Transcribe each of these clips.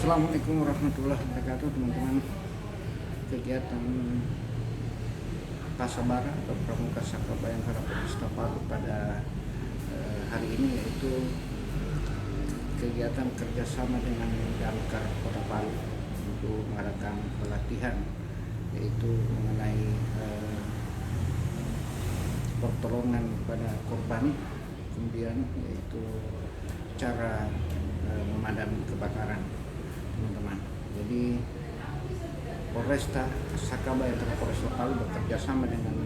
Assalamualaikum warahmatullahi wabarakatuh, teman-teman. Kegiatan Pasabara atau Pramuka Saka Bayangkara Polresta Palu pada hari ini yaitu kegiatan kerjasama dengan Damkar Kota Palu untuk mengadakan pelatihan, yaitu mengenai pertolongan kepada korban, kemudian yaitu cara memadami kebakaran, teman-teman. Jadi Polresta Saka Bayangkara Polresta Palu bekerja sama dengan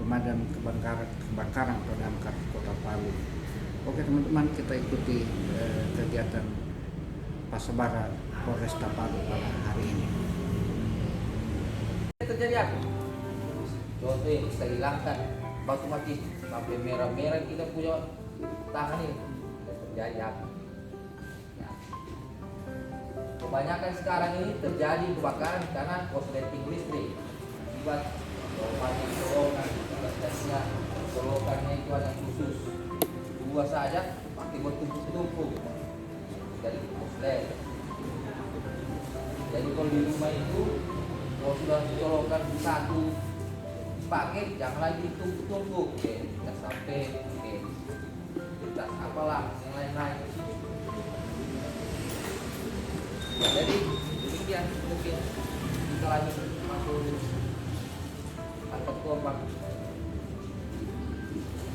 pemadam kebakaran atau Damkar Kota Palu. Oke teman-teman, kita ikuti kegiatan Pasabara Polresta Palu pada hari ini. Terjadi apa? Contoh yang kita hilangkan batu mati sampai merah-merah kita punya tangan ini, terjadi apa? Ya. Kebanyakan sekarang ini terjadi kebakaran karena korsleting listrik. Akibat mati colokan, colokannya itu ada khusus. Dua saja pakai bertumpuk-tumpuk dari korslet. Jadi kalau di rumah itu kalau sudah colokan satu pakai, jangan lagi tumpuk-tumpuk, tidak sampai tidak apalah yang lain-lain. Ya, jadi demikian mungkin kita lanjut masuk angkat korban.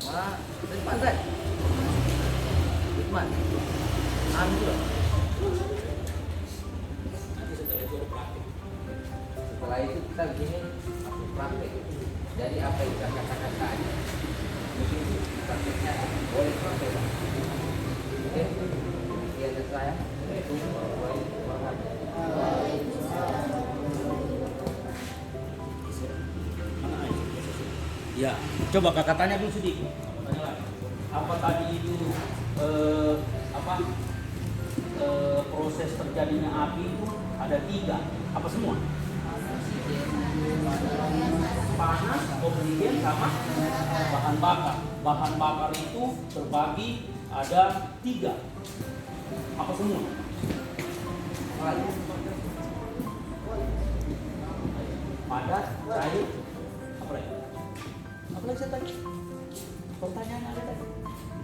Mana dari pantai? Lukman, ambil. Setelah itu kita begini masuk praktek. Jadi apa yang kita katakan tadi, mungkin prakteknya boleh praktek. Oke, sekian dari saya. Assalamualaikum warahmatullahi wabarakatuh. Ya, coba kakak tanya dulu sedikit. Apa tadi itu proses terjadinya api itu ada 3, apa semua? Panas, oksigen sama bahan bakar. Bahan bakar itu terbagi ada 3. Apa semua? Padat, cair, apa lagi? Apa lagi saya tadi? Pertanyaan ada tadi.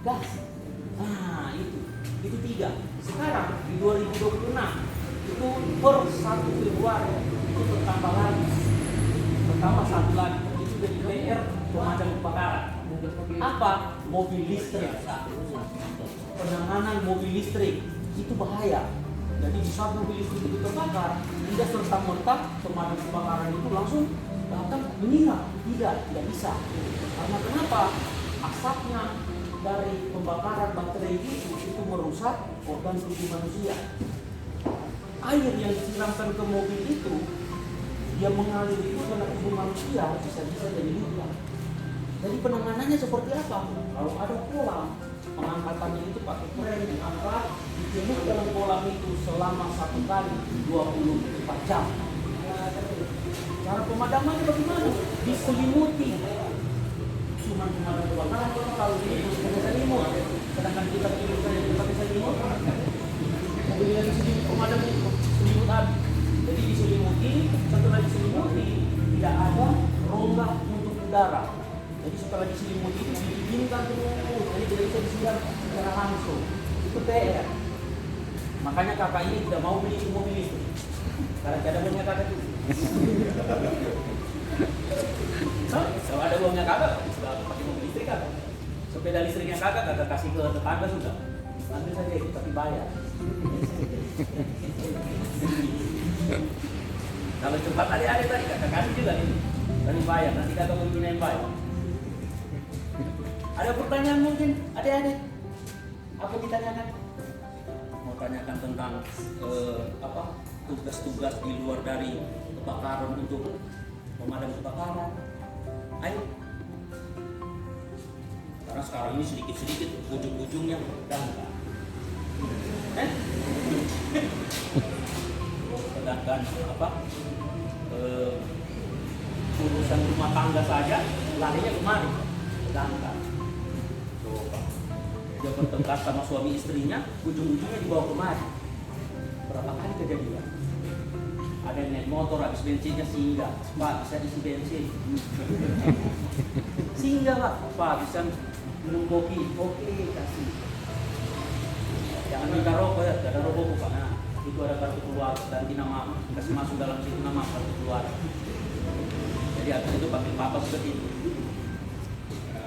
Gas. Nah, itu 3. Sekarang di 2026 itu per 1 Februari itu bertambah lagi. Pertama 1 lagi itu dari PR pemadam kebakaran. Apa? Mobil listrik. Penanganan mobil listrik itu bahaya. Jadi di saat mobil listrik itu terbakar, tidak serta-merta pemadam kebakaran itu langsung datang menyiram. Tidak bisa. Karena kenapa? Asapnya dari pembakaran baterai itu merusak organ tubuh manusia. Air yang disiramkan ke mobil itu, dia mengalir itu ke tubuh manusia, bisa-bisa jadi luka. Jadi penanganannya seperti apa? Kalau ada kolam, pengangkatannya itu pakai kren, diangkat, dijemur dalam kolam itu selama 1 kali 24 jam. Cara pemadamannya bagaimana? Diselimuti. Cuma pemadam kebakaran kalau ini pakai selimut, sedangkan kita pakai selimut, mobil yang diselimut pemadam itu selimut habis. Jadi diselimuti, setelah diselimuti tidak ada rongga untuk udara. Jadi setelah diselimuti itu didinginkan terus, jadi tidak bisa disiram secara langsung. Itu PR. Makanya kakak ini tidak mau beli mobil itu, karena tidak ada uangnya kakak itu. Kalau ada uangnya kakak, sudah pakai mobil listrik kakak. Sepeda listriknya kakak kasih ke tetangga sudah. Ambil saja itu, tapi bayar. Kalau cepat adik-adik tadi kakak kasih juga ini, tapi bayar. Nanti kakak mau pindahin bayar. Ada pertanyaan mungkin adik-adik? Apa ditanyakan? Mau tanyakan tentang tugas-tugas di luar dari kebakaran untuk pemadam kebakaran. Ayo. Karena sekarang ini sedikit-sedikit ujung-ujungnya damkar. Sedangkan urusan rumah tangga saja larinya kemari ke damkar. Coba dia bertengkar sama suami istrinya, ujung-ujungnya dibawa kemari. Berapa kali kejadian. Ada yang naik motor habis bensinnya singgah, Pak bisa isi bensin. Singgah Pak bisa minum kopi, oke kasih. Jangan minta rokok ya, gak ada rokok Pak. Nah, itu ada kartu keluarga, ganti nama, kasih masuk dalam situ nama kartu keluarga. Jadi habis itu pakai apa seperti itu.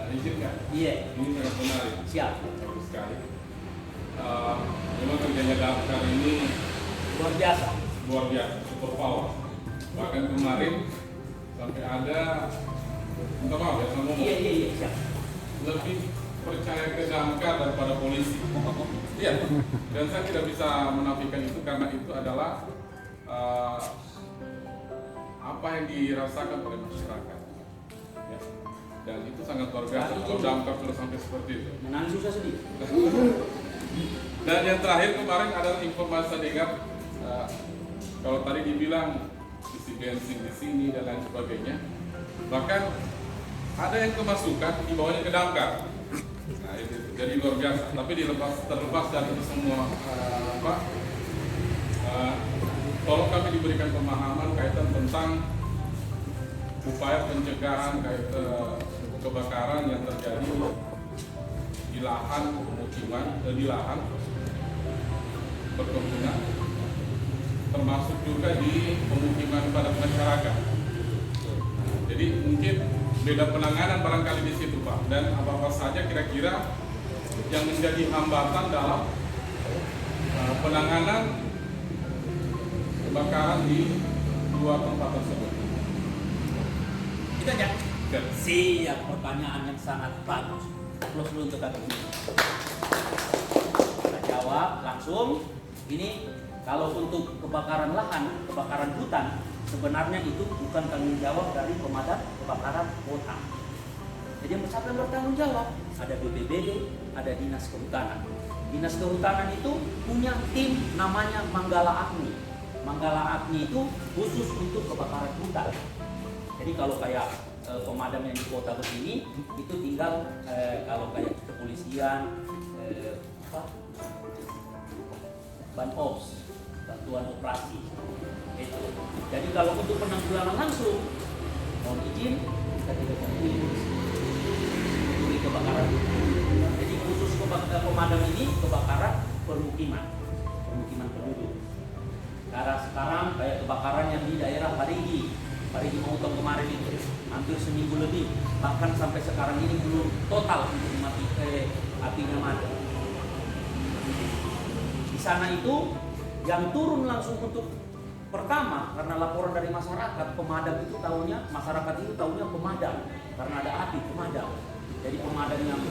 Izinkan? Iya. Ini sangat menarik. Siap. Bagus sekali. Memang kerjanya Damkar ini Luar biasa. luar biasa, super power. Bahkan kemarin sampai ada, minta maaf ya, saya ngomong, Iya, siap. lebih percaya ke Damkar daripada polisi. Iya. Dan saya tidak bisa menafikan itu karena itu adalah apa yang dirasakan oleh masyarakat. Ya. Dan itu sangat luar biasa kalau Damkar sudah sampai seperti itu. Menangis susah sedih. Dan yang terakhir kemarin adalah informasi saya dengar, kalau tadi dibilang isi bensin di sini dan lain sebagainya, bahkan ada yang kemasukan dibawanya ke Damkar. Nah itu jadi luar biasa. Tapi terlepas dari itu semua, tolong kami diberikan pemahaman kaitan tentang upaya pencegahan kebakaran yang terjadi di lahan pemukiman, di lahan perkebunan, termasuk juga di pemukiman padat masyarakat. Jadi mungkin beda penanganan barangkali di situ Pak, dan apa-apa saja kira-kira yang menjadi hambatan dalam penanganan kebakaran di dua tempat tersebut. Kita aja. Oke. Siap, pertanyaan yang sangat bagus. Plus dulu untuk kami. Kita jawab langsung. Ini kalau untuk kebakaran lahan, kebakaran hutan, sebenarnya itu bukan tanggung jawab dari pemadam kebakaran kota. Jadi siapa yang bertanggung jawab? Ada BPBD, ada Dinas Kehutanan. Dinas Kehutanan itu punya tim namanya Manggala Agni. Manggala Agni itu khusus untuk kebakaran hutan. Jadi kalau kayak pemadam yang di kota begini, itu tinggal kalau kayak kepolisian, Banops, bantuan operasi. Itu. Jadi kalau untuk penanggulangan langsung, mohon izin kita tidak memilih untuk kebakaran. Jadi khusus pemadam ini kebakaran permukiman penduduk. Karena sekarang kayak kebakaran yang di daerah Parigi Mautong kemarin itu hampir seminggu lebih, bahkan sampai sekarang ini belum total untuk apinya mati. Di sana itu yang turun langsung untuk pertama karena laporan dari masyarakat, pemadam itu masyarakat itu tahunya pemadam karena ada api pemadam. Jadi pemadam yang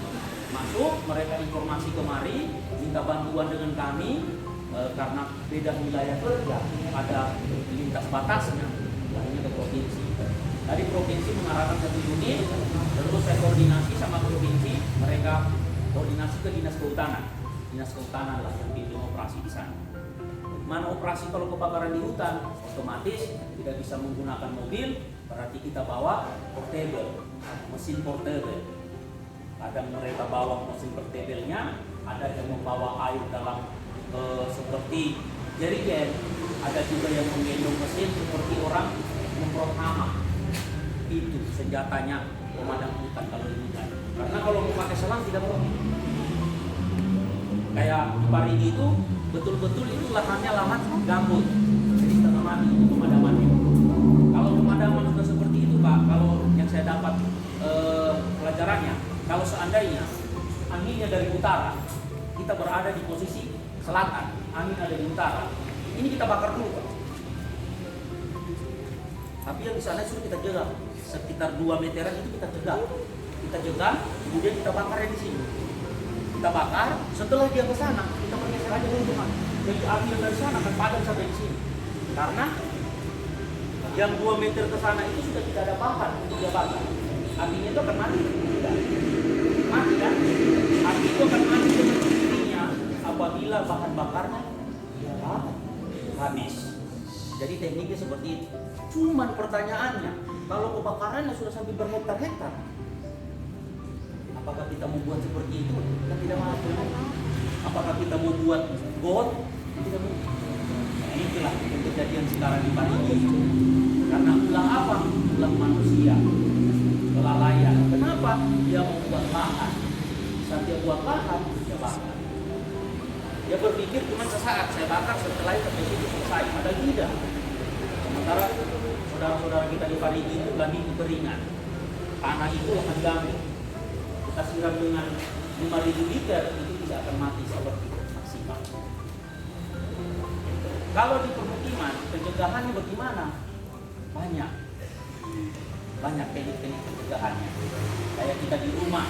masuk, mereka informasi kemari, minta bantuan dengan kami karena beda wilayah kerja, ada lintas batasnya, lainnya ke provinsi. Dari provinsi mengarahkan satu unit, terus saya koordinasi sama provinsi, mereka koordinasi ke Dinas Kehutanan. Dinas Kehutanan lah yang bimbing operasi di sana. Mana operasi kalau kebakaran di hutan, otomatis tidak bisa menggunakan mobil, berarti kita bawa portable, mesin portable. Kadang mereka bawa mesin portable-nya, ada yang membawa air dalam seperti jerigen, ada juga yang menggendong mesin seperti orang memprot hama. Itu senjatanya pemadam hutan kalau di hutan. Karena kalau mau pakai selang tidak boleh. Kayak di Parigi itu betul-betul itu lahannya lahan gambut, jadi setengah mati pemadamannya. Kalau pemadaman sudah seperti itu Pak, kalau yang saya dapat pelajarannya, kalau seandainya anginnya dari utara, kita berada di posisi selatan, angin ada di utara, ini kita bakar dulu Pak. Tapi yang di sana sudah kita jegal, sekitar 2 meteran itu kita jegal, kemudian kita bakar di sini. Kita bakar, setelah dia ke sana, kita bergeser aja dulu teman. Jadi api yang dari sana akan padam sampai di sini. Karena yang 2 meter ke sana itu sudah tidak ada bahan untuk dia bakar. Apinya itu akan mati. Tidak. Mati kan? Api itu akan mati dengan sendirinya apabila bahan bakarnya habis. Jadi tekniknya seperti itu. Cuman pertanyaannya, kalau kebakarannya sudah sampai berhektar-hektar, apakah kita mau buat seperti itu? Kita tidak mampu. Apakah kita mau buat got? Tidak mungkin. Itulah yang sekarang di Parigi itu karena ulah apa? Ulah manusia, kelalaian. Kenapa? Dia mau buat lahan. Saat dia buat lahan, dia bakar. Dia berpikir cuma sesaat saya bakar, setelah itu selesai. Padahal tidak. Sementara saudara-saudara kita di Parigi itu lagi kekeringan. Tanah itu akan diambil. Kita siram dengan 5.000 liter itu tidak akan mati seperti maksimal. Kalau di permukiman, pencegahannya bagaimana? Banyak teknik-teknik pencegahannya. Kayak kita di rumah,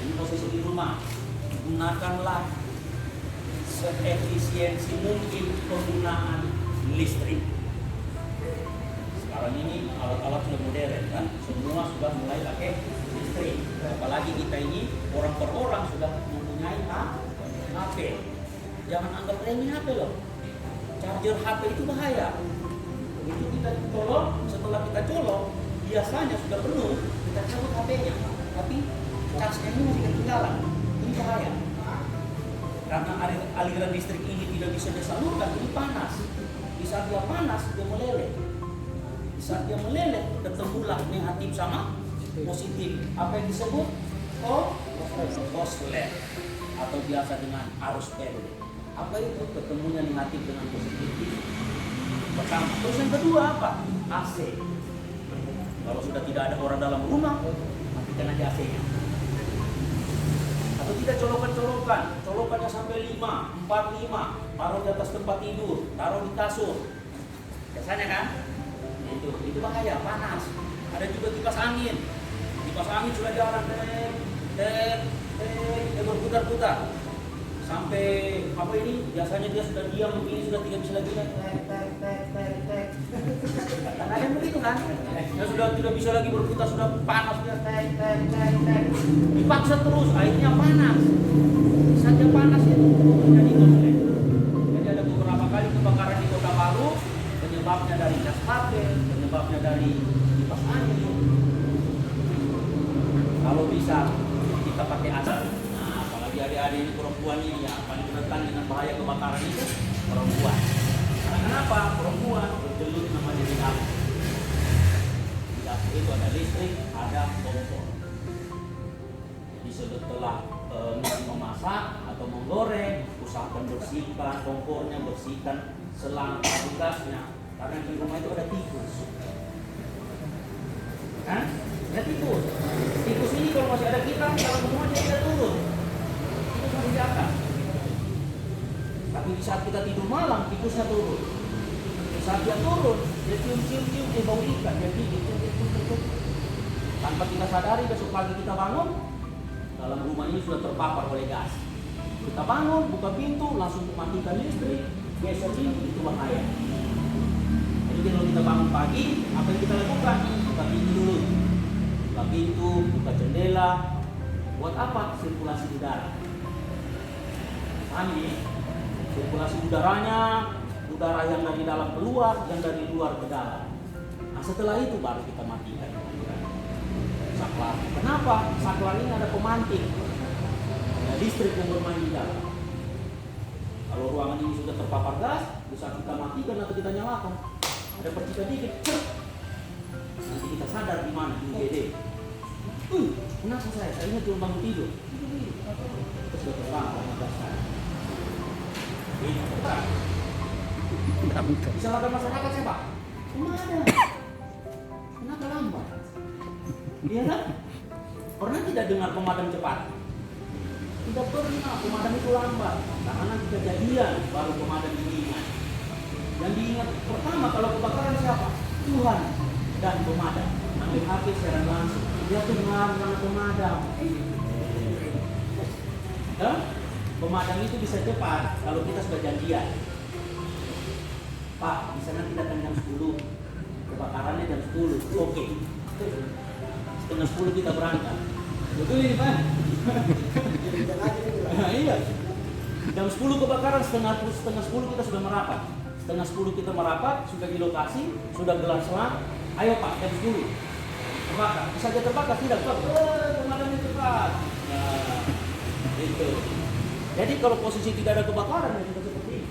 ini posisi di rumah, gunakanlah seefisiensi mungkin penggunaan listrik. Sekarang ini alat-alat sudah modern kan, semua sudah mulai pakai listrik. Apalagi kita ini orang per orang sudah mempunyai HP. Jangan anggap remeh HP loh. Charger HP itu bahaya. Begitu kita colok, setelah kita colok, biasanya sudah penuh, kita cabut HP-nya. Tapi charge-nya ini masih ketinggalan. Ini bahaya. Karena aliran listrik ini tidak bisa disalurkan, ini panas. Di saat dia panas, dia meleleh. Di saat dia meleleh, ketemulah negatif sama positif. Apa yang disebut? Korslet atau biasa dengan arus pendek. Apa itu? Ketemunya negatif dengan positif. Pertama. Terus yang kedua apa? AC. Kalau sudah tidak ada orang dalam rumah, matikan aja AC-nya. Atau tidak colokannya sampai 5, 4, 5, taruh di atas tempat tidur, taruh di kasur. Biasanya kan? Itu bahaya, panas. Ada juga kipas angin. Kipas angin sudah jalan, berputar-putar. Sampai apa ini? Biasanya dia sudah diam begini, sudah tidak bisa lagi. Ada yang begitu kan? Dia sudah tidak bisa lagi berputar, sudah panas dia. Dipaksa terus, akhirnya panas. Saja panas itu jadi konflik. Jadi ada beberapa kali kebakaran di Kota Palu, penyebabnya dari gas HP, penyebabnya dari kipas angin. Kalau bisa kita pakai asap. Adik-adik ini perempuan ini yang paling rentan dengan bahaya kebakaran itu perempuan. Karena kenapa? Perempuan bergelut namanya di dapur. Di dapur itu ada listrik, ada kompor. Jadi setelah memasak atau menggoreng, usahakan bersihkan kompornya, bersihkan selang gasnya. Karena di rumah itu ada tikus. Kan? Ada tikus. Tikus ini kalau masih ada kita, kalau rumah dia tidak turun. Di atas. Tapi di saat kita tidur malam, tikusnya turun. Di saat dia turun, dia cium-cium, dia bau ikan, dia gigit, tanpa kita sadari, besok pagi kita bangun, dalam rumah ini sudah terpapar oleh gas. Kita bangun, buka pintu, langsung matikan listrik, geser ini, itu bahaya. Jadi kalau kita bangun pagi, apa yang kita lakukan? Buka pintu dulu. Buka pintu, buka jendela. Buat apa? Sirkulasi udara. Ini sirkulasi udaranya, udara yang dari dalam keluar, yang dari luar ke dalam. Nah setelah itu baru kita matikan saklar. Kenapa? Saklar ini ada pemantik, ada listrik yang bermain di dalam. Kalau ruangan ini sudah terpapar gas, bisa kita matikan atau kita nyalakan. Ada percikan dikit, nanti kita sadar di mana di UGD. Kenapa saya ini cuma bangun tidur? Kita sudah terbakar gas saya. Bisa lakukan masyarakat saya Pak? Kemana? Kenapa lambat? Iya kan? Pernah tidak dengar pemadam cepat? Tidak pernah, pemadam itu lambat. Karena kejadian baru pemadam diingat. Yang diingat pertama kalau kebakaran siapa? Tuhan dan pemadam. Ambil HP secara langsung. Dia tuh dengan pemadam. Pemadam itu bisa cepat kalau kita sudah janjian. Pak, di sana kita datang jam 10. Kebakarannya jam 10. Oke. Setengah 10 kita berangkat. Betul ini, Pak? Iya. Jam 10 kebakaran, setengah 10 kita sudah merapat. Setengah 10 kita merapat, sudah di lokasi, sudah gelar selang. Ayo Pak, jam 10. Terbakar. Bisa aja terbakar, tidak Pak. Pemadamnya cepat. Nah, itu. Jadi kalau posisi tidak ada kebakaran ya sudah seperti ini.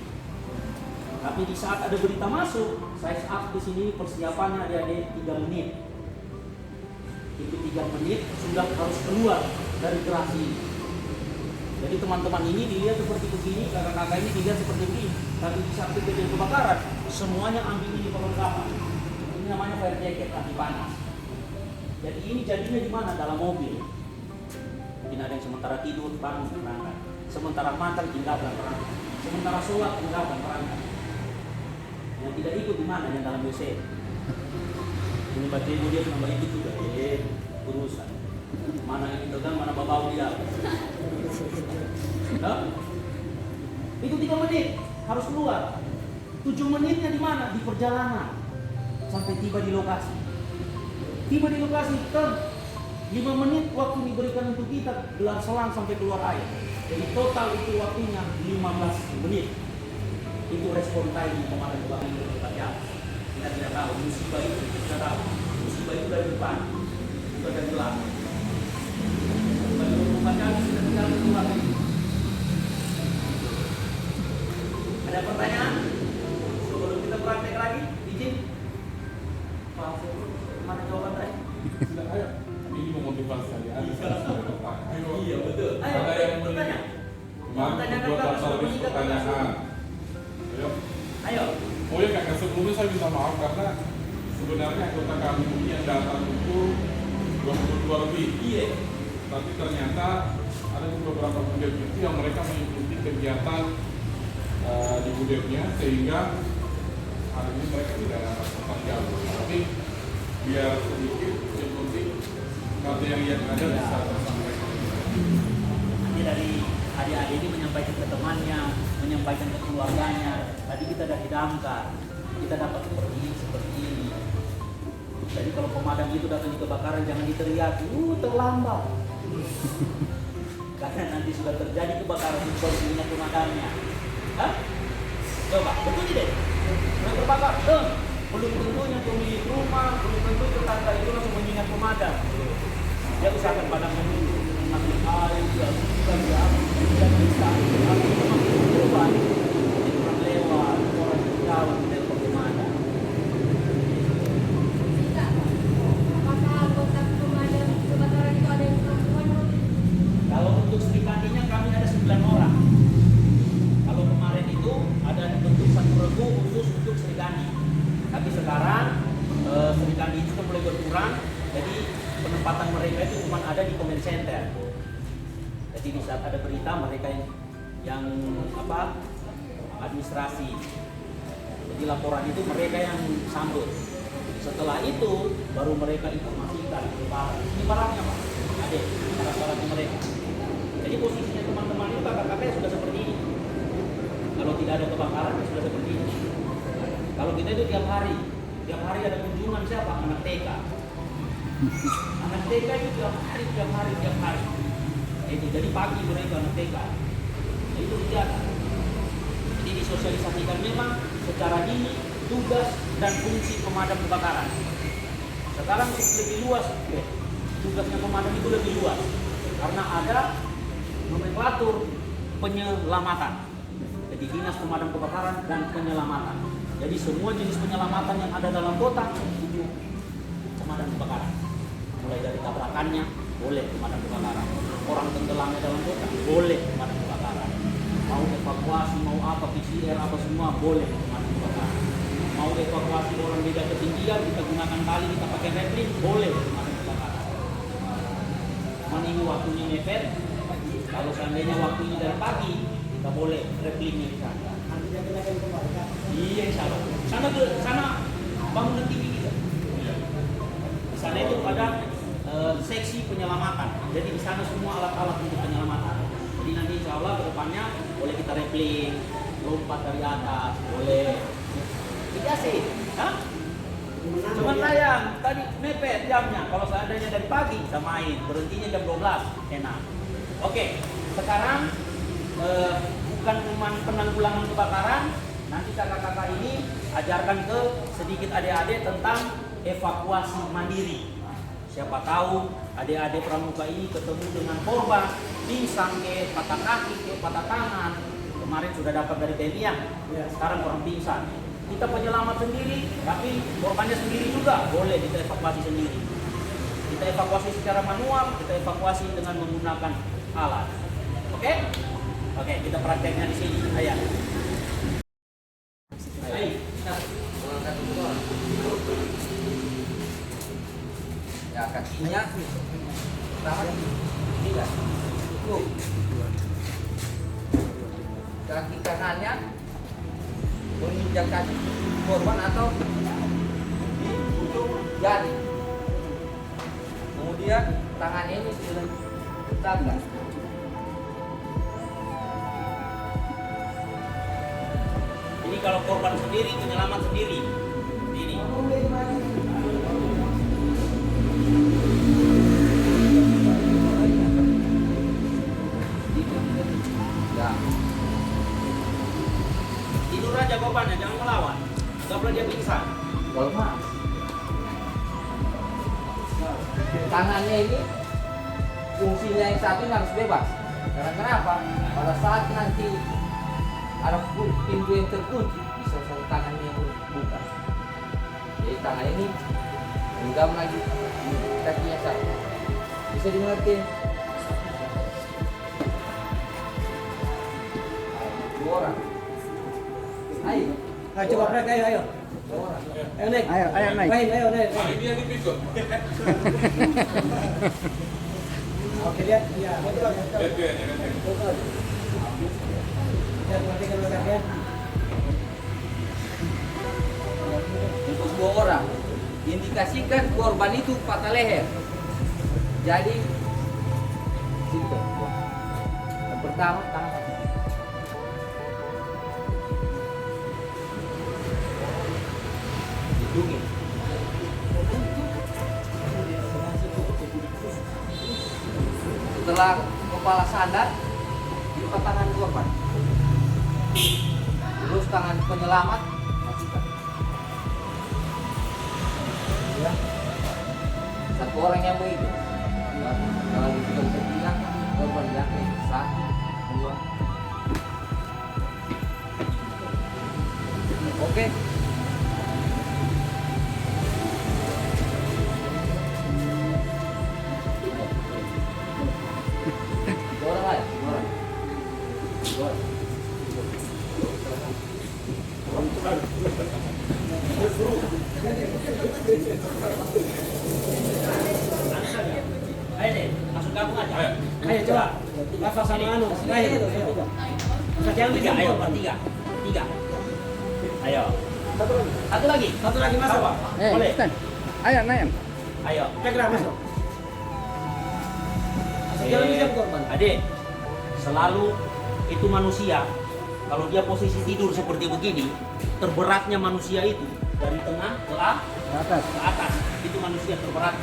Tapi di saat ada berita masuk, size up di sini persiapannya adik-adik 3 menit. Itu 3 menit sudah harus keluar dari gerasi. Jadi teman-teman ini dilihat seperti begini, kakak-kakak ini dilihat seperti begini. Tapi di saat kejadian kebakaran, semuanya ambil ini perlengkapan. Ini namanya fire jacket, anti panas. Jadi ini jadinya di mana? Dalam mobil. Mungkin ada yang sementara tidur, bangun, berangkat. Sementara makan, tinggalkan berangkat. Sementara sholat, tinggalkan berangkat. Yang tidak ikut di mana? Yang dalam WC. Ini baterai dia cuma ikut juga. Urusan. Mana ini tegang, mana bau dia. Nah, itu 3 menit harus keluar. 7 menitnya di mana? Di perjalanan sampai tiba di lokasi. Tiba di lokasi, 5 menit waktu diberikan untuk kita gelar selang sampai keluar air. Jadi total itu waktunya 15 menit. Itu respon time pemadam kebakaran itu kita tidak tahu. Musibah itu kita tahu. Musibah itu dari depan, itu dari belakang. Bagi pemadam sudah tinggal keluar. Ada pertanyaan? Sebelum kita praktek lagi, izin. Pak, mana jawaban tadi? Sudah, ayo. Ini memotivasi adik-adik. Ayo. Iya betul. Ayo, Ada yang bertanya. Mau buat service pertanyaan. Ayo. Ayo. Oh ya kakak, sebelumnya saya minta maaf karena sebenarnya anggota kami ini yang datang itu 22 lebih. Iya. Tapi ternyata ada beberapa budget itu yang mereka mengikuti kegiatan di budgetnya sehingga hari ini mereka tidak dapat pertanyaan. Tapi biar sedikit yang penting materi yang ada bisa tersampaikan. Nanti dari adik-adik ini menyampaikan ke temannya, menyampaikan ke keluarganya. Tadi kita dari damkar, kita dapat seperti ini. Jadi kalau pemadam itu datang di kebakaran jangan diteriaki, terlambat. Karena nanti sudah terjadi kebakaran di posisinya pemadamnya. Hah? Coba, betul tidak? Mulai terbakar, belum tentunya pemilik rumah, belum tentu tetangga itu langsung mengingat pemadam. Dia usahakan padamnya dulu. Ambil air, dia bukan dia dan bisa berubah. Jadi orang lewat, orang jauh dari pemadam. Apakah anggota pemadam kebakaran itu ada yang perempuan? Kalau untuk Sri Kandinya kami ada 9 orang. Kalau kemarin itu ada bentuk satu regu khusus untuk Sri Kandi. Tapi sekarang Sri Kandi itu sudah mulai berkurang. Jadi penempatan mereka itu cuma ada di comment center. Jadi di saat ada berita mereka yang administrasi. Jadi laporan itu mereka yang sambut. Setelah itu baru mereka informasikan ke barang. Ini barangnya Pak. Ada barang-barang mereka. Jadi posisinya teman-teman itu kakak-kakaknya sudah seperti ini. Kalau tidak ada kebakaran ya sudah seperti ini. Kalau kita itu tiap hari ada kunjungan siapa? Anak TK. Anak TK itu tiap hari. Itu jadi pagi mereka anak TK. Itu kegiatan. Jadi disosialisasikan memang secara dini tugas dan fungsi pemadam kebakaran. Sekarang lebih luas, tugasnya pemadam itu lebih luas karena ada nomenklatur penyelamatan. Jadi dinas pemadam kebakaran dan penyelamatan. Jadi semua jenis penyelamatan yang ada dalam kota itu pemadam kebakaran. Mulai dari tabrakannya boleh pemadam kebakaran. Orang tenggelamnya dalam kota boleh pemadam kebakaran. Mau evakuasi, mau apa PCR apa semua boleh pemadam kebakaran. Mau evakuasi orang beda ketinggian kita gunakan tali kita pakai replik boleh pemadam kebakaran. Menunggu waktunya mepet. Kalau seandainya waktunya dari pagi kita boleh repliknya di sana. Iya, insya Allah. Sana bangunan tinggi kita. Di sana itu ada seksi penyelamatan. Jadi di sana semua alat-alat untuk penyelamatan. Jadi nanti insya Allah ke depannya boleh kita replik, lompat dari atas, boleh. Jadi asik, hah? Cuman sayang, tadi mepet jamnya. Kalau seandainya dari pagi kita main, berhentinya jam 12, enak. Oke, sekarang bukan cuma penanggulangan kebakaran, nanti kakak-kakak ini ajarkan ke sedikit adik-adik tentang evakuasi mandiri. Siapa tahu adik-adik pramuka ini ketemu dengan korban, pingsan ke patah kaki ke patah tangan, kemarin sudah dapat dari TNI yang sekarang orang pingsan. Kita penyelamat sendiri, tapi korbannya sendiri juga boleh kita evakuasi sendiri. Kita evakuasi secara manual, kita evakuasi dengan menggunakan alat. Oke? Oke, kita prakteknya di sini. Ayo. Ayo. Mengangkat dulu. Ya, kakinya pertama tiga. Tuh. Kaki kanannya menginjak kaki korban atau di ujung jari. Kemudian tangannya ini sudah tegak. Ini kalau korban sendiri, penyelamat sendiri. Ini. Ya. Tidur aja korbannya, jangan melawan. Gak boleh dia pingsan. Lemas. Tangannya ini fungsinya yang satu ini harus bebas. Karena kenapa? Pada saat nanti ada pintu yang terkunci, bisa satu tangannya yang buka. Jadi tangan ini genggam lagi kakinya satu. Bisa dimengerti? Dua orang. Ayo. Ayo coba naik, ayo. Dua orang. Ayo naik. Ayo naik. Main, ayo naik. Nah, ini yang dipikul. Oke lihat, iya. Lihat dia, jangan dia. Lihat perhatikan belakangnya. Untuk dua orang, indikasikan korban itu patah leher. Jadi situ. Yang pertama tangan kaki. Hidungin. Setelah kepala sandar, lipat tangan korban. Terus tangan penyelamat matikan. Ya. Satu orang yang begitu. Ya. Kalau kita bisa bilang korban jangkrik 1, 2. Oke. Dua orang lain, dua orang. Dua orang. Ayo deh, langsung gabung aja. Ayo. Ayo coba. Rafa sama Anu. Ayo. Yang tiga, ayo, bertiga. Tiga. Ayo. Satu lagi. Satu lagi masuk. Boleh. Ustaz. Ayo naik. Ayo. Segera masuk. Jangan bisa korban. Adik, selalu itu manusia. Kalau dia posisi tidur seperti begini, terberatnya manusia itu dari tengah ke Atas. atas. Itu manusia terberat.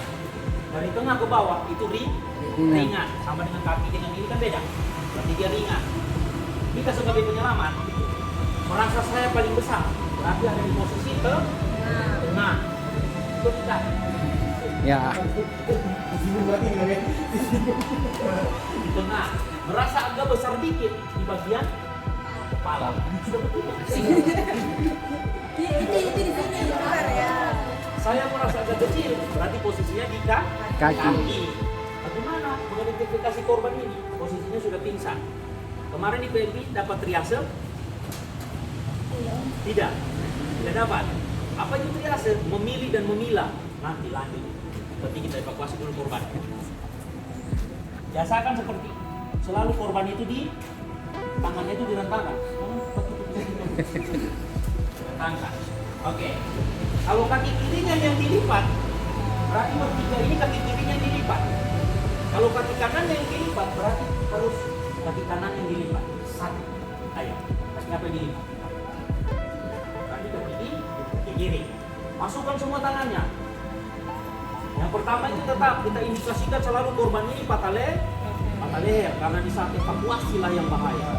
Dari tengah ke bawah itu ringan. Sama dengan kaki dengan ini kan beda. Berarti dia ringan. Kita sebagai penyelamat merasa saya paling besar. Berarti ada di posisi tengah. Itu kita. Ya. Di tengah. Merasa agak besar dikit di bagian kepala. Sudah betul. Itu di sini benar ya. Saya merasa agak kecil, berarti posisinya di kaki. Bagaimana mengidentifikasi korban ini? Posisinya sudah pingsan. Kemarin di PMI dapat triase? Tidak dapat. Apa itu triase? Memilih dan memilah. Nanti lanjut. Berarti kita evakuasi dulu korban. Biasakan seperti selalu korban itu di tangannya itu direntangkan. Rentangkan. Oke. Kalau kaki kirinya yang dilipat, berarti bertiga ini kaki kirinya yang dilipat. Kalau kaki kanannya yang dilipat, berarti harus kaki kanan yang dilipat. Satu. Ayo. Kaki apa yang dilipat? Berarti kaki kiri. Masukkan semua tangannya. Yang pertama itu tetap kita indikasikan selalu korban ini patah leher karena di saat evakuasi lah yang bahaya.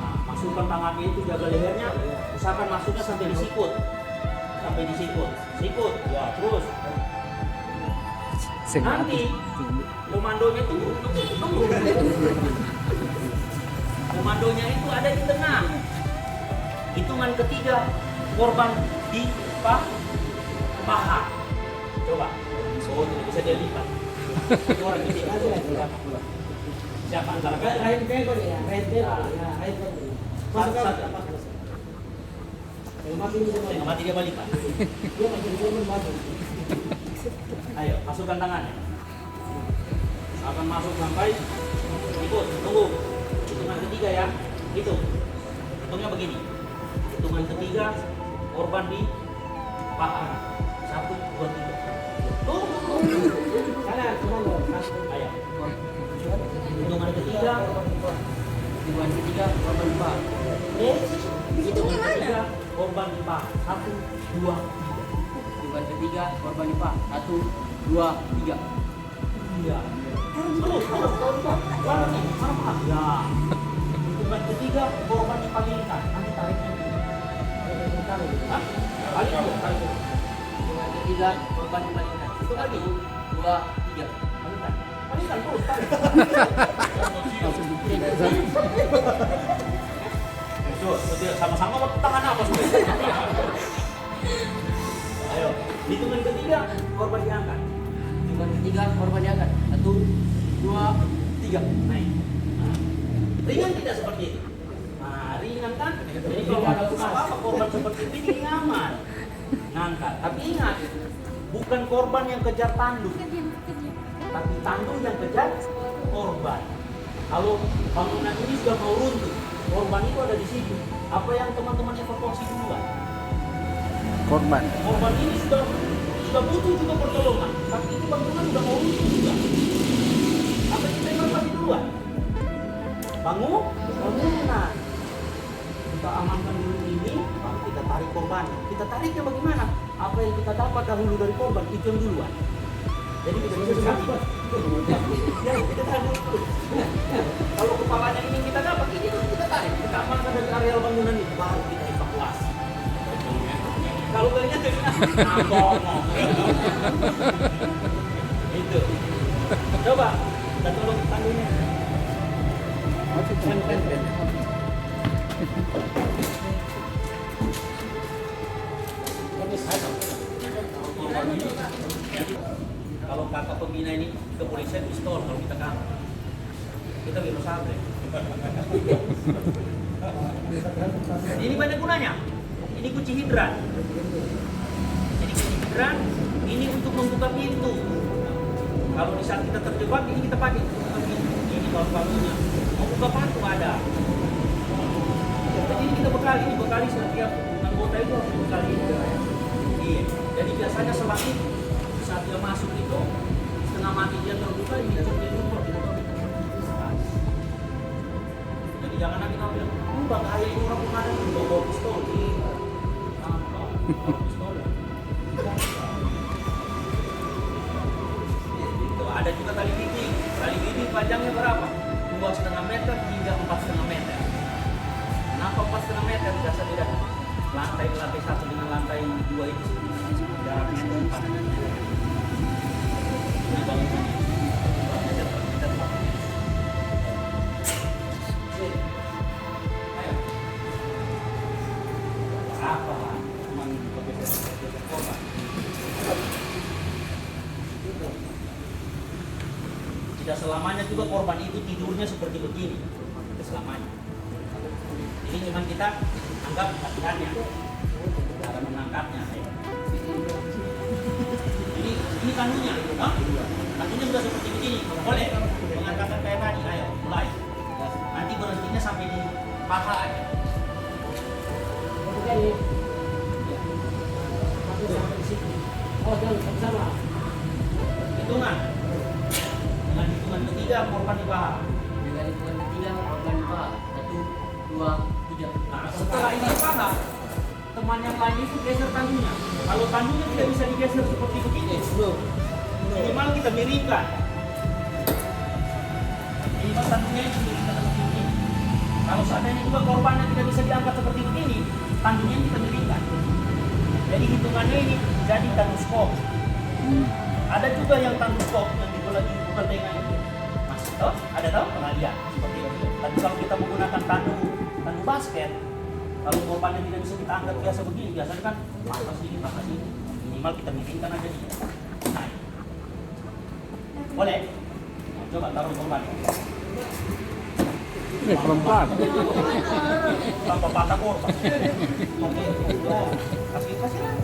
Nah, masukkan tangannya itu jaga lehernya, usahakan masuknya sampai di sikut. Sikut, ya terus. Nanti komandonya itu Komandonya itu ada di tengah. Hitungan ketiga, korban di paha. Coba. Oh, tidak bisa dia lipat. Itu orang ketiga. Siapa? Antara kalian? Rahim Bego ya, Rahim Bego. Ya, Rahim Bego. Masuk Satu. masuk. Yang mati ini semua. Yang mati dia balik, Pak. Dia masih belum masuk. Ayo, masukkan tangannya. Akan masuk sampai ikut, tunggu. Hitungan ketiga ya. Hitung. Hitungnya begini. Hitungan ketiga, korban di paha. 1, 2, 3. Tunggu. Kanan, komando. Ayo. Hitungan ketiga, korban di paha. Hitungnya mana? Korban di paha. 1, 2, 3. Hitungan ketiga korban IPA 1, 2, 3. Iya. Terus. Mana nih? Mana paha? Ya. Hitungan ketiga, korban dipalingkan. Nanti tariknya. Hah? Balik dulu, tarik dulu. Hitungan ketiga korban dipalingkan. Itu lagi. 2, 3. Palingkan. Palingkan terus, tarik. Sudah sama-sama tangan apa sudah? Ayo, hitungan ketiga korban diangkat. Hitungan ketiga korban diangkat. 1, 2, 3. Naik. Nah, ringan tidak seperti ini? Nah, ringan kan? Jadi kalau ada apa-apa korban seperti ini aman. Ngangkat. Tapi ingat, bukan korban yang kejar tanduk, tapi tanduk yang kejar korban. Kalau bangunan ini sudah mau runtuh, korban itu ada di situ. Apa yang teman-teman evakuasi duluan? Korban. Korban ini sudah butuh juga pertolongan, tapi itu bangunan sudah mau runtuh juga. Apa yang kita evakuasi duluan? Bangunan. Kita amankan dulu ini, baru kita tarik korban. Kita tariknya bagaimana? Apa yang kita dapat dahulu dari korban itu yang duluan. Jadi kita bisa sekali. Ya, kita tarik dulu. Kalau kepalanya ini kita dapat, ini dulu kita tarik. Kita amankan dari areal bangunan itu, baru kita evakuasi. Kalau kalian ngomong. Itu. Coba, kita tolong tanggungnya. Kalau kata pembina ini kepolisian pistol kalau kita kalah, kita biro sabre. Ini banyak gunanya. Ini kunci hidran. Jadi kunci hidran ini untuk membuka pintu. Kalau di saat kita terjebak ini kita pakai membuka pintu. Ini palu-palunya. Mau buka pintu ada. Jadi ini kita bekali setiap anggota itu harus dibekali. Iya. Jadi biasanya selang itu saat dia masuk itu setengah mati dia terbuka ini dia lupa jadi jangan lagi bilang bahaya ini orang kemarin bawa pistol di apa pistol itu ada juga tali dinding panjangnya berapa 2,5 meter hingga 4,5 meter. Kenapa 4,5 meter? Biasa beda lantai 1 dengan lantai 2 itu jaraknya 4 meter. Tidak selamanya juga korban itu tidurnya seperti begini. Tidak selamanya. Ini cuma kita anggap latihannya, cara mengangkatnya. Ini tandunya, tandunya sudah seperti begini. Boleh mengangkatkan kayak tadi. Ayo, mulai. Nanti berhentinya sampai di paha aja. Oh, jangan sama. Hitungan. Dengan hitungan ketiga korban di paha. Dengan hitungan ketiga korban IPA 1, 2, 3. Nah, setelah ini paha, teman yang lain itu geser tandunya. Kalau tandunya tidak bisa digeser seperti begini, minimal kita miringkan. Minimal tandunya itu miringkan seperti ini. Kalau seandainya juga korbannya tidak bisa diangkat seperti begini, tandunya kita miringkan. Jadi hitungannya ini jadi tandu skop. Ada juga yang tandu skop yang dibuka dengan itu. Mas, tahu? Ada tahu? Pernah lihat seperti itu. Tapi kalau kita menggunakan tandu basket, kalau korbannya tidak bisa kita angkat biasa begini, biasanya kan patas ini, minimal kita bikinkan aja dia. Nah, boleh? Nah, coba taruh korban. Ini perempuan. Tanpa patah korban. Oke, kasih lah.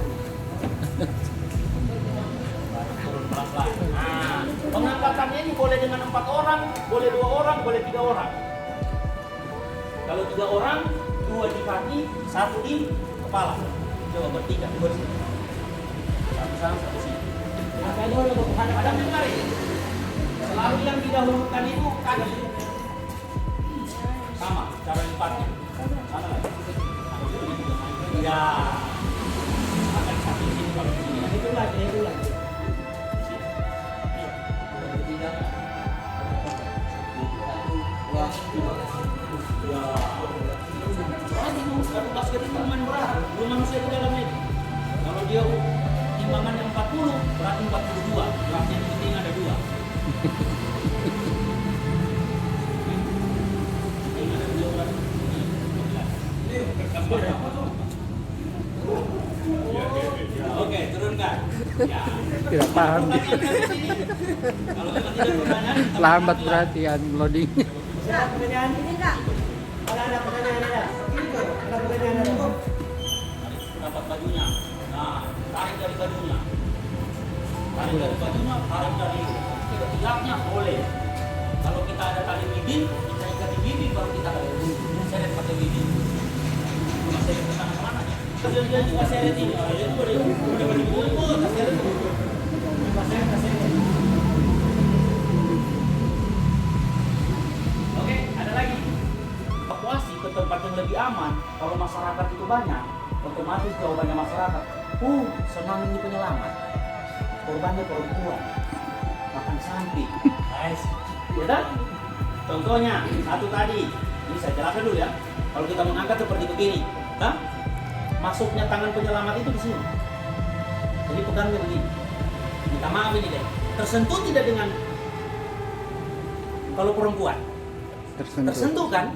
Turun pelan-pelan. Nah, pengangkatannya ini boleh dengan 4 orang, boleh 2 orang, boleh 3 orang. Kalau 3 orang, 2 di kaki, 1 di kepala. Coba bertiga, bersih. Satu sana, satu sini. Ada kemarin. Selalu yang didahulukan itu kaki. Sama, cara lipatnya. Sana lagi. Ya. Akan satu sini kalau sini. Itu lagi. Bertiga. 1, 2, 3. Ya. Satu basket itu lumayan berat. 2 manusia di dalamnya. Kalau dia timbangannya 40, berarti 42. Beratnya yang penting ada 2. Yang ada 2 berarti. Oke, turunkan. Ya. Tidak paham. Kalau memang tidak pertanyaan, Lambat berarti unloading. Siapa pertanyaan? Ini enggak. Kalau ada pertanyaan ada. Ada pertanyaan ada. dapat bajunya. Nah, tarik dari bajunya. Tarik dari tidaknya boleh. Kalau kita ada tali bibir, kita ikat di bibir baru kita seret pakai bibir. Cuma seret ke sana mana? Dia juga seret ini. Dia boleh baju seret. Oke, ada lagi. Evakuasi ke tempat yang lebih aman. Kalau masyarakat itu banyak, otomatis jawabannya masyarakat. Senang ini penyelamat. Korbannya perempuan. Makan samping. Nice. Udah? Contohnya, satu tadi. Ini saya jelaskan dulu ya. Kalau kita mengangkat seperti begini, nah, masuknya tangan penyelamat itu di sini. Jadi pegangnya begini. Minta maaf ini deh. Tersentuh tidak dengan kalau perempuan? Tersentuh kan?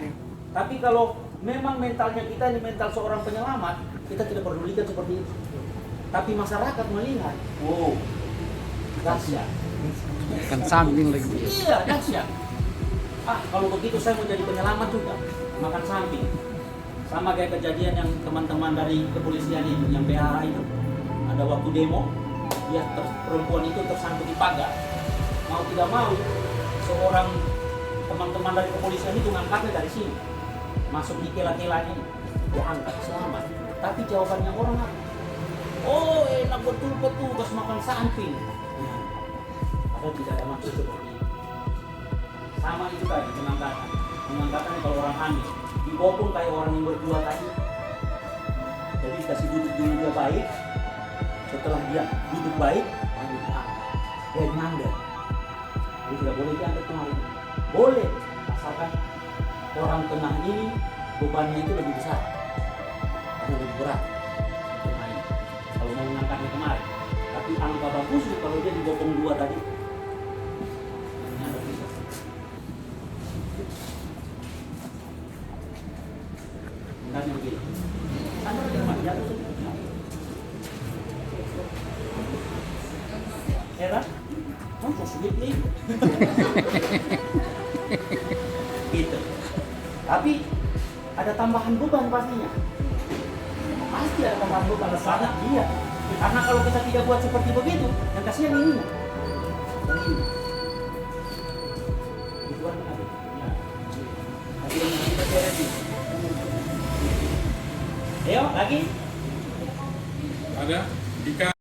Tapi kalau memang mentalnya kita ini mental seorang penyelamat, kita tidak pedulikan seperti itu. Tapi masyarakat melihat, wow, dahsyat. Kan samping lagi. Iya, dahsyat. Kalau begitu saya mau jadi penyelamat juga, makan samping. Sama kayak kejadian yang teman-teman dari kepolisian itu, yang PHA itu. Ada waktu demo, dia perempuan itu tersangkut di pagar. Mau tidak mau, seorang teman-teman dari kepolisian itu ngangkatnya dari sini. Masuk di kela-kelanya, dia angkat selamat. Tapi jawabannya orang apa? Oh, enak betul petugas makan samping. Padahal tidak ada maksud seperti itu. Sama itu tadi pengangkatan. Pengangkatannya kalau orang hamil, dibopong kayak orang yang berdua tadi. Jadi kasih duduk dulu dia baik. Setelah dia duduk baik, baru diangkat. Dia nyandar. Jadi tidak boleh diangkat kemarin. Boleh, asalkan orang tengah ini bebannya itu lebih besar atau lebih berat. Kalau mau mengangkatnya kemarin. Tapi angka bagus kalau dia dibopong 2 tadi. Enggak begini. Anda ada jatuh sebenarnya. Heran? So sweet nih. Gitu. Tapi ada tambahan beban pastinya. Pasti ada tambahan beban sangat iya. Karena kalau kita tidak buat seperti begitu, yang kasihan ini. Dan ini. Itu kan ada. Ya. Tapi yang kita beresin. Ayo lagi. Ada Dika.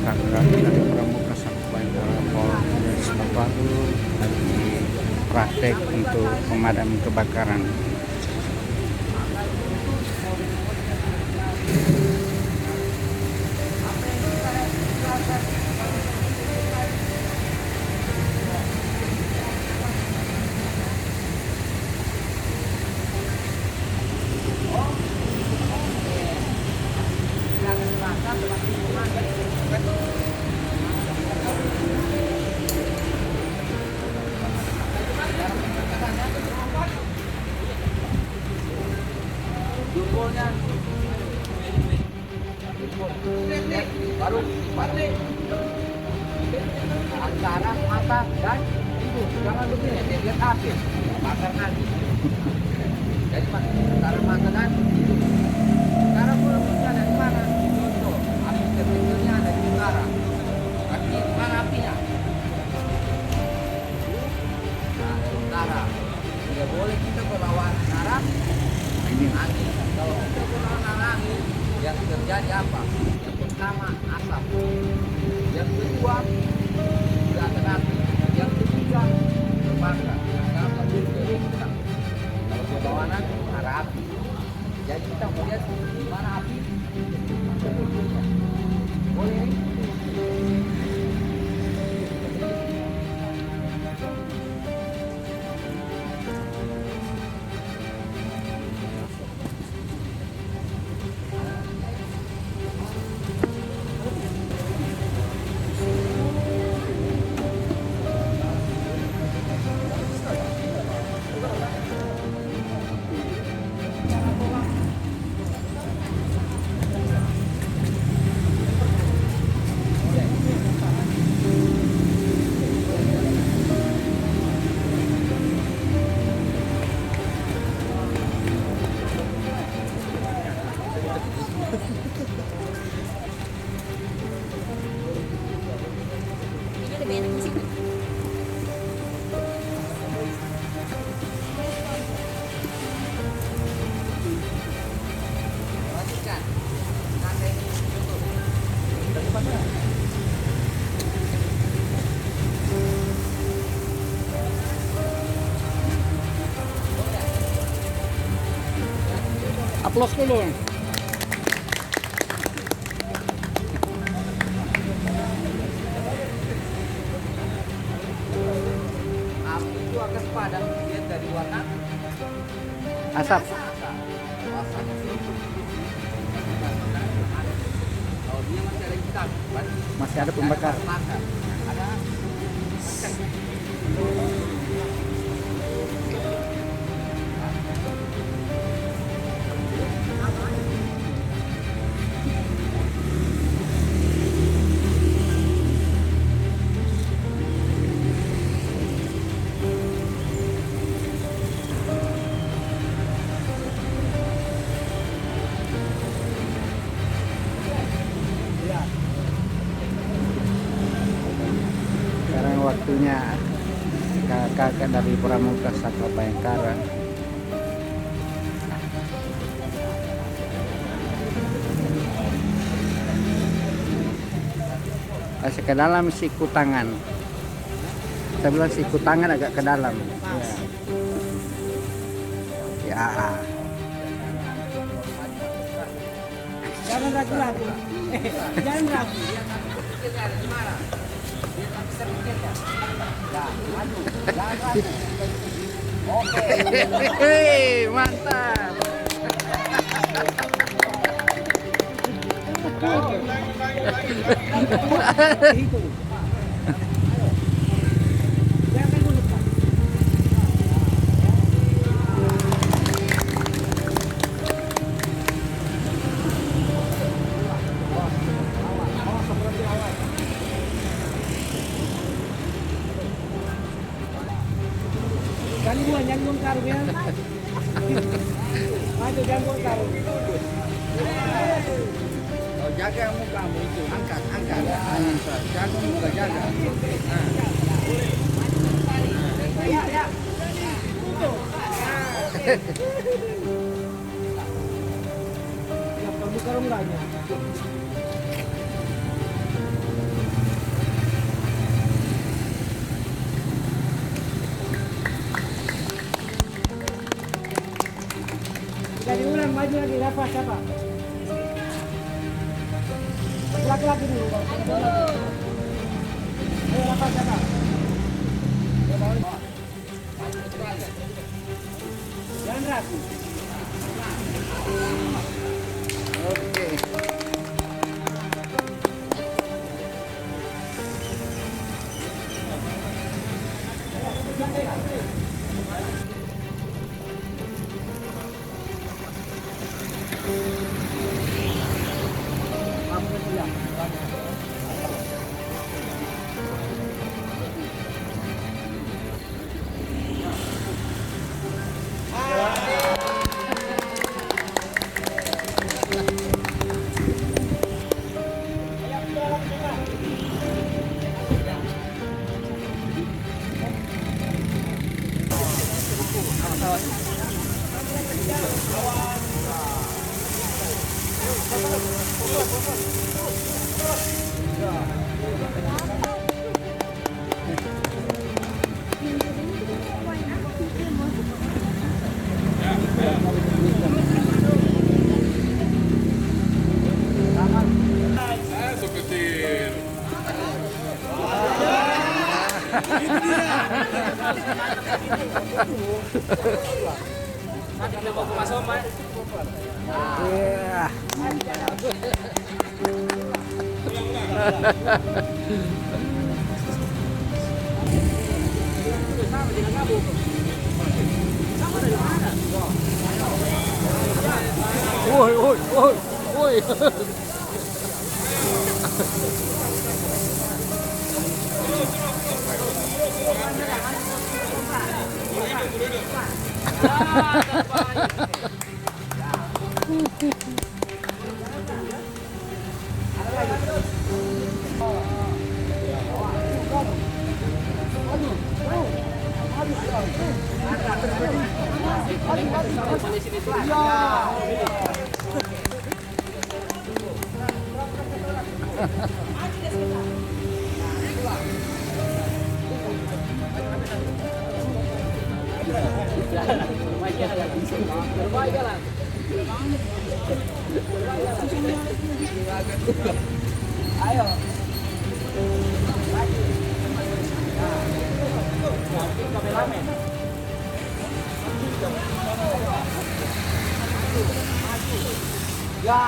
Kami dari Pramuka sampai Polres Batu lagi praktek untuk pemadam kebakaran. balik antara mata dan hidung. Jangan begini, dia lihat habis bakar nanti. Jadi antara mata dan hidung. Sekarang mulutnya dari mana? Contoh, api terkecilnya ada di utara. Tapi di mana apinya? Nah, dari utara. Tidak boleh kita berlawan arah angin. Kalau kita berlawan arah angin, yang terjadi apa? Yang pertama asap. Yang kedua tidak ada api. Yang ketiga terbakar. Karena bergerak. Kalau berlawanan arah api. Jadi kita melihat di mana api terjadinya. Boleh ini? Ini lebih enak di sini. Perhatikan. Nanti ini tutup. Upload dulu. Api itu akan padam dilihat dari warna Asap. asap. Kalau dia masih ada hitam, berarti Masih ada pembakar. bakar. Ada Sekarang waktunya kakak dari Pramuka Saka Bayangkara. Kasih ke dalam siku tangan. Saya bilang siku tangan agak ke dalam. Ya. Jangan ragu-ragu. Jangan ragu. pikirnya ada di mana? Dia tak bisa pikirnya. Nah, maju. Jangan ragu. Oke. Hei, mantap. Itu. Jangan lupa. Jangan buang karung ya. Maju jangan buang karung. Kau jaga mukamu itu, angkat. Jaga muka, jaga. Ya, ya. Ya, kamu karung banyak. Jadi ulang maju lagi, Rafa siapa? Laki-laki dulu. Ayo Rafa siapa? Jangan ragu. Oke. Kamu siap. Nanti kita bawa ke Mas Omar. Iya. Woi, woi, woi, woi. Ayo. Kameramen. Ya.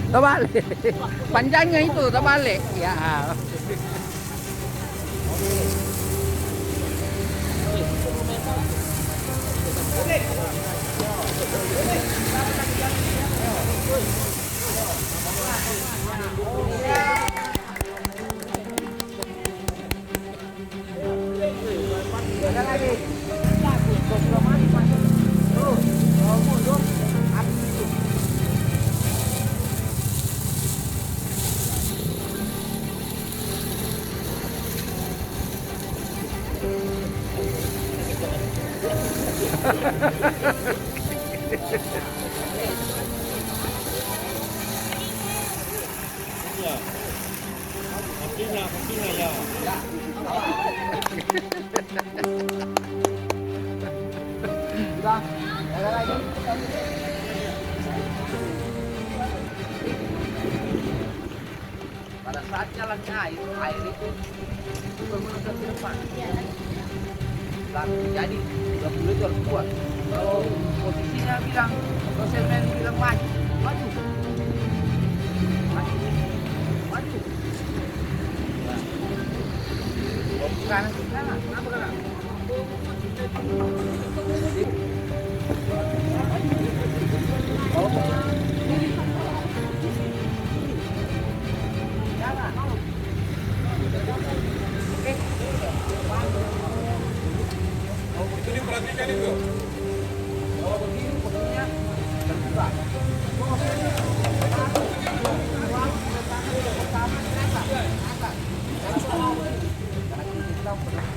Terbalik. Panjangnya itu terbalik. Ya. Ada lagi. Sudah, ada lagi. Pada saat jalannya air itu bermenuju ke depan. Dan jadi 30 itu harus kuat. Kalau posisinya bilang, kalau semen bilang maju, maju. Maju. Maju. Kanan ke kanan, kenapa kanan? Itu diperhatikan itu. Kalau begini posisinya terbuka. Karena kita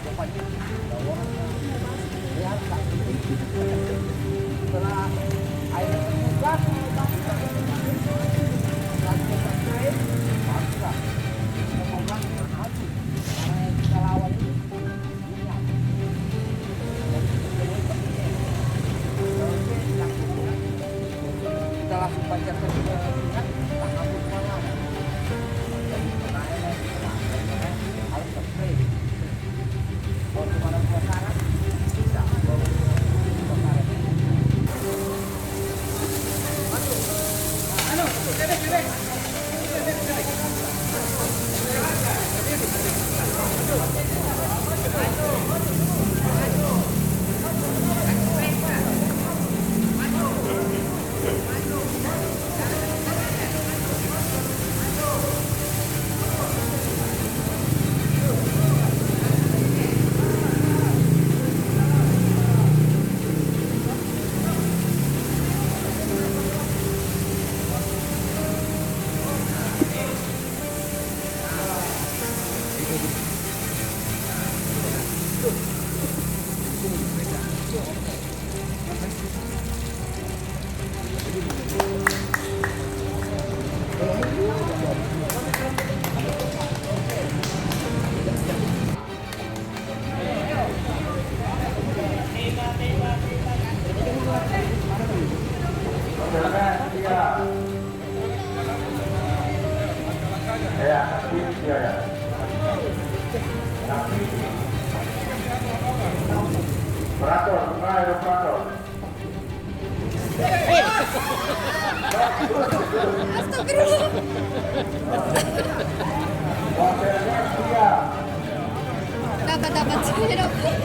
Dapat saya dapat.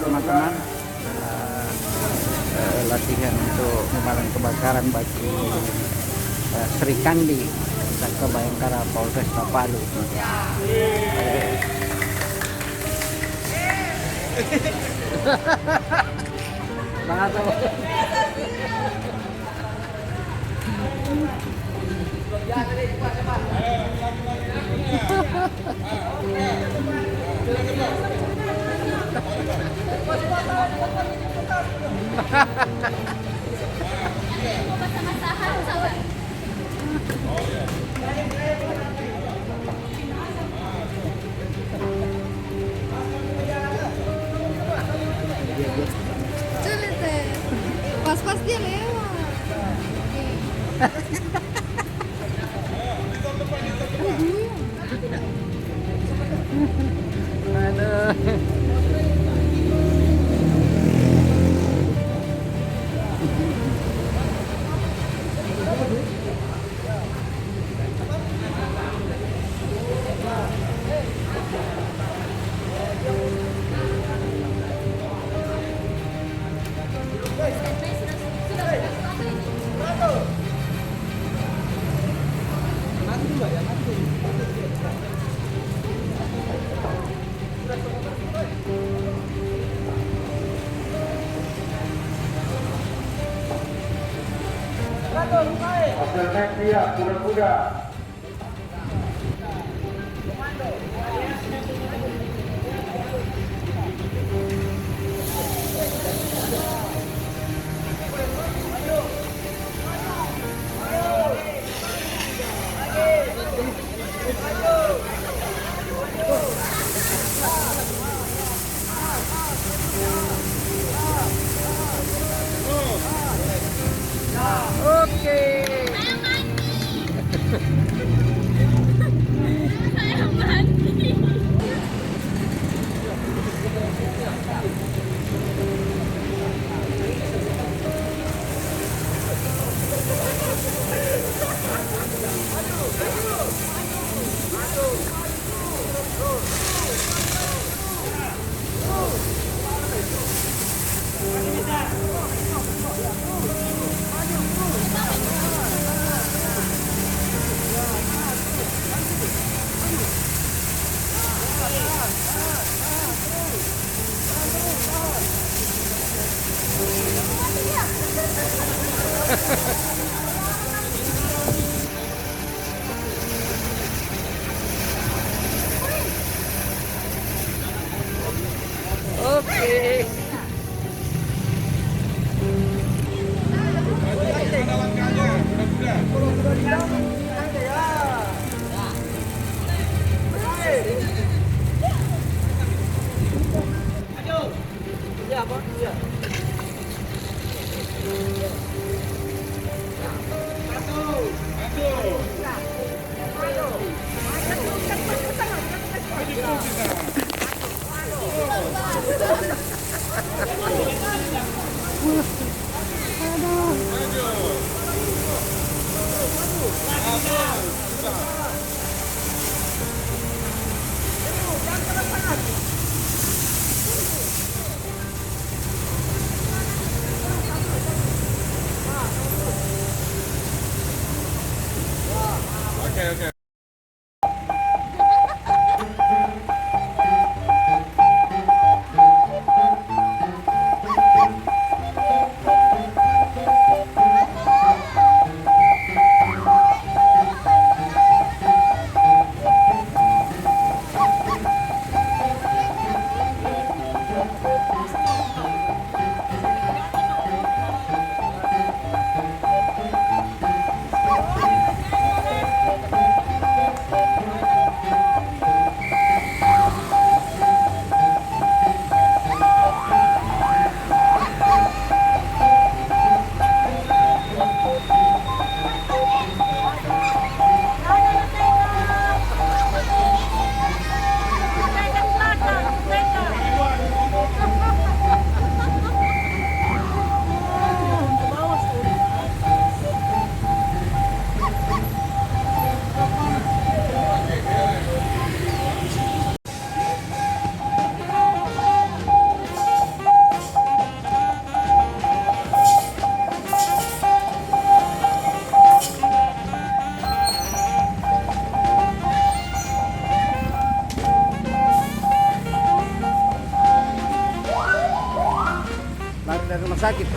Teman-teman, latihan untuk pemadam kebakaran bagi Sri Kandi Saka Bayangkara Polresta Palu. Basah-basahan sama. Sulit deh. Pas-pas dia lewat. rumah sakit.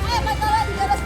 Ayo motoran di garis.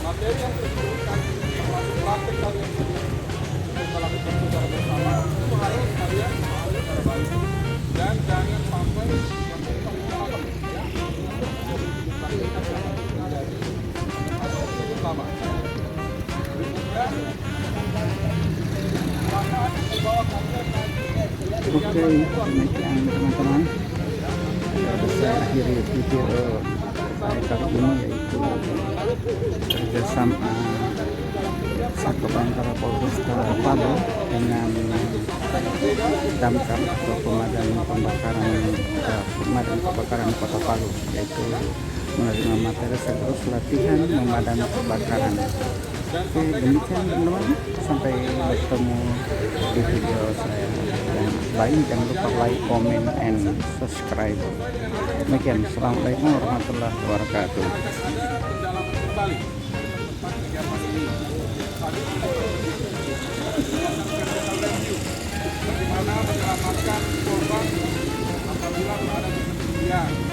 materi yang terbutuhkan termasuk praktek kalian untuk melakukan secara bersama itu harus kalian pahami secara baik dan jangan sampai yang paling dalam ya praktekkan dari utama. Berikutnya perasaan membawa kalian Oke, demikian teman-teman. Saya akhiri video saya kali ini, yaitu kerjasama Satpol antara Polresta Palu dengan damkar atau pemadam kebakaran Kota Palu, yaitu menerima materi sekaligus latihan memadam kebakaran. Oke, demikian teman-teman, sampai bertemu di video saya yang lain. Jangan lupa like, comment, and subscribe. Demikian, assalamualaikum warahmatullahi wabarakatuh. pendalaman kembali tentang kegiatan ini. Tadi bagaimana menyelamatkan korban apabila berada di ketinggian.